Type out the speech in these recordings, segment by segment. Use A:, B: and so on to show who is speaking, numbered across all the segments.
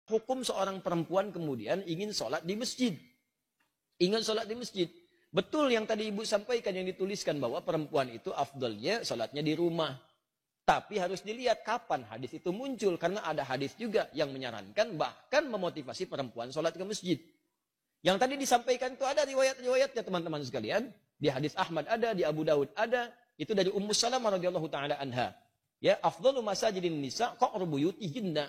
A: hukum seorang perempuan kemudian ingin sholat di masjid. Ingin sholat di masjid. Betul yang tadi ibu sampaikan yang dituliskan bahwa perempuan itu afdalnya sholatnya di rumah. Tapi harus dilihat kapan hadis itu muncul. Karena ada hadis juga yang menyarankan bahkan memotivasi perempuan sholat ke masjid. Yang tadi disampaikan itu ada riwayat-riwayatnya teman-teman sekalian. Di hadis Ahmad ada, di Abu Daud ada. Itu dari Ummu Salamah radhiyallahu taala anha. Ya, afdalu masajidin nisa qa'ru buyutihinna.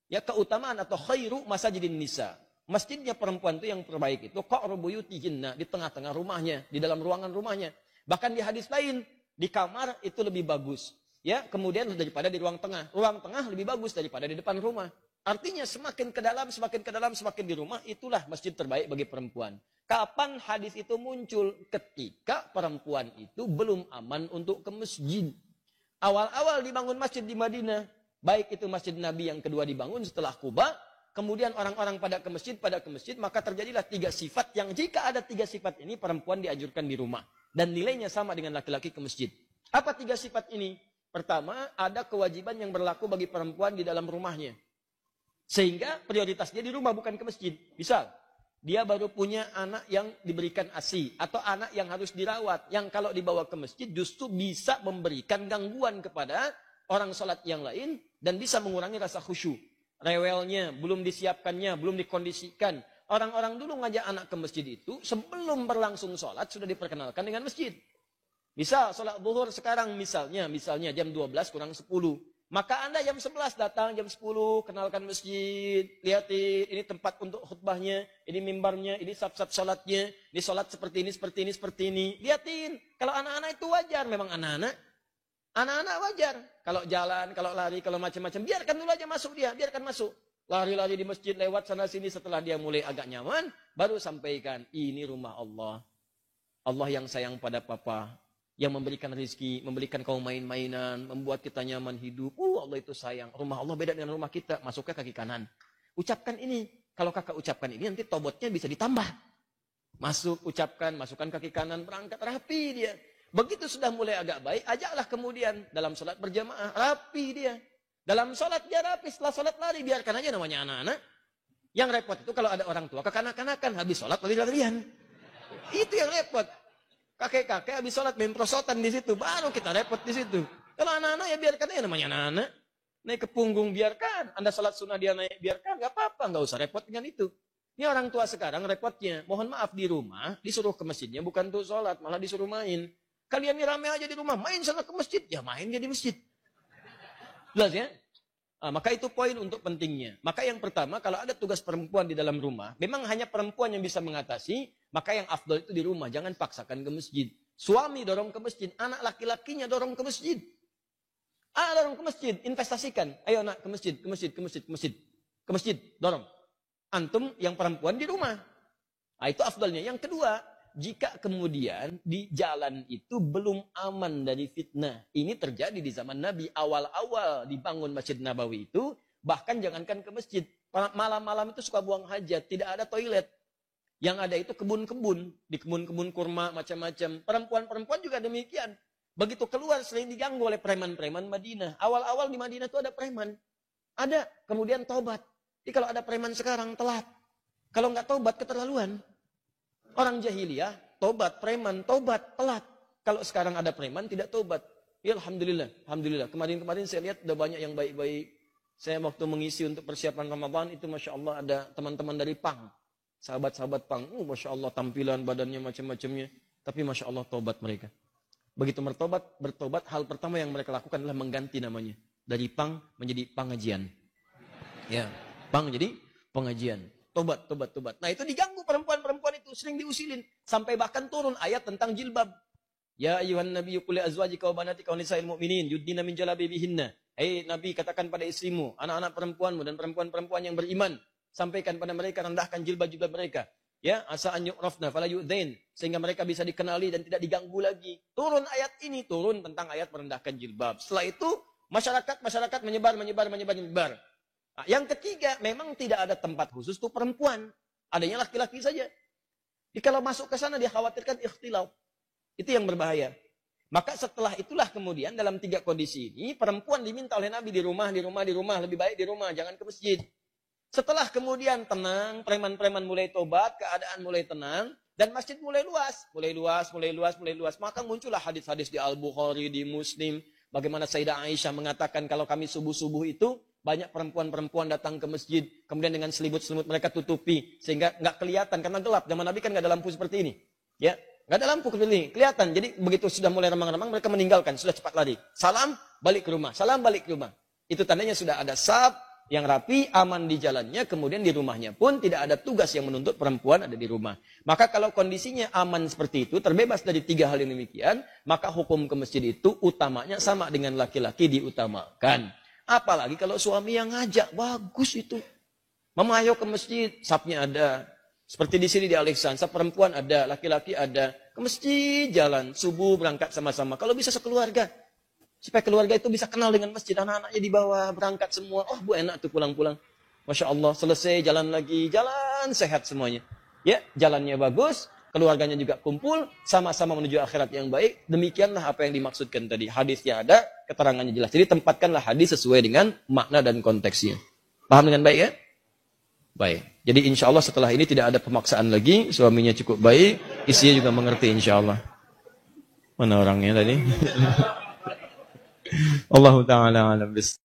A: Ya, keutamaan atau khairu masajidin nisa. Masjidnya perempuan itu yang terbaik itu qa'ru buyutihinna, di tengah-tengah rumahnya, di dalam ruangan rumahnya. Bahkan di hadis lain, di kamar itu lebih bagus. Ya, kemudian daripada di ruang tengah. Ruang tengah lebih bagus daripada di depan rumah. Artinya semakin ke dalam, semakin ke dalam, semakin di rumah, itulah masjid terbaik bagi perempuan. Kapan hadis itu muncul? Ketika perempuan itu belum aman untuk ke masjid. Awal-awal dibangun masjid di Madinah, baik itu masjid Nabi yang kedua dibangun setelah Quba, kemudian orang-orang pada ke masjid, maka terjadilah 3 sifat yang jika ada 3 sifat ini perempuan dianjurkan di rumah. Dan nilainya sama dengan laki-laki ke masjid. Apa 3 sifat ini? Pertama, ada kewajiban yang berlaku bagi perempuan di dalam rumahnya. Sehingga prioritas dia di rumah bukan ke masjid. Misal, dia baru punya anak yang diberikan ASI atau anak yang harus dirawat, yang kalau dibawa ke masjid justru bisa memberikan gangguan kepada orang sholat yang lain dan bisa mengurangi rasa khusyuk. Rewelnya, belum disiapkannya, belum dikondisikan. Orang-orang dulu ngajak anak ke masjid itu sebelum berlangsung sholat sudah diperkenalkan dengan masjid. Misal sholat zuhur sekarang misalnya jam 12 kurang 10. Maka Anda jam 11 datang, jam 10 kenalkan masjid, lihatin ini tempat untuk khutbahnya, ini mimbarnya, ini saf-saf sholatnya, ini sholat seperti ini, seperti ini, seperti ini. Lihatin, kalau anak-anak itu wajar, memang anak-anak wajar. Kalau jalan, kalau lari, kalau macam-macam, biarkan dulu aja masuk dia, biarkan masuk. Lari-lari di masjid, lewat sana-sini, setelah dia mulai agak nyaman, baru sampaikan, ini rumah Allah. Allah yang sayang pada papa. Yang memberikan rezeki, memberikan kau main-mainan, membuat kita nyaman hidup. Allah itu sayang. Rumah Allah beda dengan rumah kita. Masuknya kaki kanan. Ucapkan ini. Kalau kakak ucapkan ini, nanti tobotnya bisa ditambah. Masuk, ucapkan, masukkan kaki kanan, berangkat, rapi dia. Begitu sudah mulai agak baik, ajaklah kemudian dalam sholat berjamaah, rapi dia. Dalam sholat dia rapi, setelah sholat lari, biarkan aja namanya anak-anak. Yang repot itu kalau ada orang tua, kekanak-kanakan, habis sholat lari-larian. Itu yang repot. Kakek-kakek habis sholat main prosotan di situ, baru kita repot di situ. Kalau anak-anak ya biarkan aja namanya anak-anak. Naik ke punggung biarkan, Anda sholat sunnah dia naik biarkan, nggak apa-apa, nggak usah repot dengan itu. Ini orang tua sekarang repotnya, mohon maaf di rumah disuruh ke masjidnya bukan untuk sholat, malah disuruh main. Kalian ini rame aja di rumah, main sana ke masjid, ya main dia di masjid. Jelas ya? Maka itu poin untuk pentingnya. Maka yang pertama, kalau ada tugas perempuan di dalam rumah, memang hanya perempuan yang bisa mengatasi, maka yang afdal itu di rumah, jangan paksakan ke masjid. Suami dorong ke masjid, anak laki-lakinya dorong ke masjid. Dorong ke masjid, investasikan. Ayo nak ke masjid, ke masjid, ke masjid, ke masjid. Ke masjid, dorong. Antum yang perempuan di rumah. Itu afdalnya. Yang kedua, jika kemudian di jalan itu belum aman dari fitnah. Ini terjadi di zaman Nabi. Awal-awal dibangun Masjid Nabawi itu, bahkan jangankan ke masjid. Malam-malam itu suka buang hajat, tidak ada toilet. Yang ada itu kebun-kebun. Di kebun-kebun kurma, macam-macam. Perempuan-perempuan juga demikian. Begitu keluar sering diganggu oleh preman-preman Madinah. Awal-awal di Madinah itu ada preman. Ada, kemudian tobat. Jadi kalau ada preman sekarang, telat. Kalau nggak tobat, keterlaluan. Orang jahiliyah, tobat, preman, tobat, telat. Kalau sekarang ada preman, tidak tobat. Ya Alhamdulillah, Alhamdulillah. Kemarin-kemarin saya lihat ada banyak yang baik-baik. Saya waktu mengisi untuk persiapan Ramadan, itu Masya Allah ada teman-teman dari Pang. Sahabat-sahabat Pang. Masya Allah tampilan, badannya, macam-macamnya. Tapi Masya Allah tobat mereka. Begitu bertobat, hal pertama yang mereka lakukan adalah mengganti namanya. Dari Pang menjadi Pangajian. Ya, Pang jadi pengajian. Tobat. Nah itu diganggu perempuan-perempuan itu. Sering diusilin. Sampai bahkan turun ayat tentang jilbab. Ya ayuhan nabiyyu qul li azwajika wa banatika wa nisa'il mu'minin yudnina min jalabibihinna. Hei Nabi, katakan pada istrimu, anak-anak perempuanmu dan perempuan-perempuan yang beriman. Sampaikan pada mereka, rendahkan jilbab-jilbab mereka. Ya, asa an yu'rafna fala yu'dzain, sehingga mereka bisa dikenali dan tidak diganggu lagi. Turun ayat ini, turun tentang ayat merendahkan jilbab. Setelah itu masyarakat menyebar. Nah, yang ketiga, memang tidak ada tempat khusus untuk perempuan. Adanya laki-laki saja. Jadi kalau masuk ke sana dia khawatirkan ikhtilauf. Itu yang berbahaya. Maka setelah itulah kemudian dalam 3 kondisi ini perempuan diminta oleh Nabi di rumah, lebih baik di rumah, jangan ke masjid. Setelah kemudian tenang, preman-preman mulai tobat, keadaan mulai tenang, dan masjid mulai luas. Maka muncullah hadis-hadis di Al-Bukhari, di Muslim. Bagaimana Sayyidah Aisyah mengatakan kalau kami subuh-subuh itu, banyak perempuan-perempuan datang ke masjid. Kemudian dengan selimut-selimut mereka tutupi. Sehingga nggak kelihatan, karena gelap. Zaman Nabi kan nggak ada lampu seperti ini. Ya, nggak ada lampu seperti ini. Kelihatan. Jadi begitu sudah mulai remang-remang, mereka meninggalkan. Sudah cepat lari. Salam, balik ke rumah. Salam, balik ke rumah. Itu tandanya sudah ada saf yang rapi, aman di jalannya, kemudian di rumahnya pun tidak ada tugas yang menuntut perempuan ada di rumah. Maka kalau kondisinya aman seperti itu, terbebas dari 3 hal yang demikian, maka hukum ke masjid itu utamanya sama dengan laki-laki diutamakan. Apalagi kalau suami yang ngajak, bagus itu. Mama ayo ke masjid, sapnya ada. Seperti di sini di Alexandra, sap perempuan ada, laki-laki ada. Ke masjid jalan, subuh berangkat sama-sama. Kalau bisa sekeluarga. Supaya keluarga itu bisa kenal dengan masjid. Anak-anaknya dibawa, berangkat semua. Oh, Bu, enak tuh pulang-pulang. Masya Allah, selesai, jalan lagi. Jalan, sehat semuanya. Ya, jalannya bagus. Keluarganya juga kumpul. Sama-sama menuju akhirat yang baik. Demikianlah apa yang dimaksudkan tadi. Hadisnya ada, keterangannya jelas. Jadi tempatkanlah hadis sesuai dengan makna dan konteksnya. Paham dengan baik ya? Baik. Jadi insya Allah setelah ini tidak ada pemaksaan lagi. Suaminya cukup baik. Istrinya juga mengerti insya Allah. Mana orangnya tadi? Allah Ta'ala alam bis.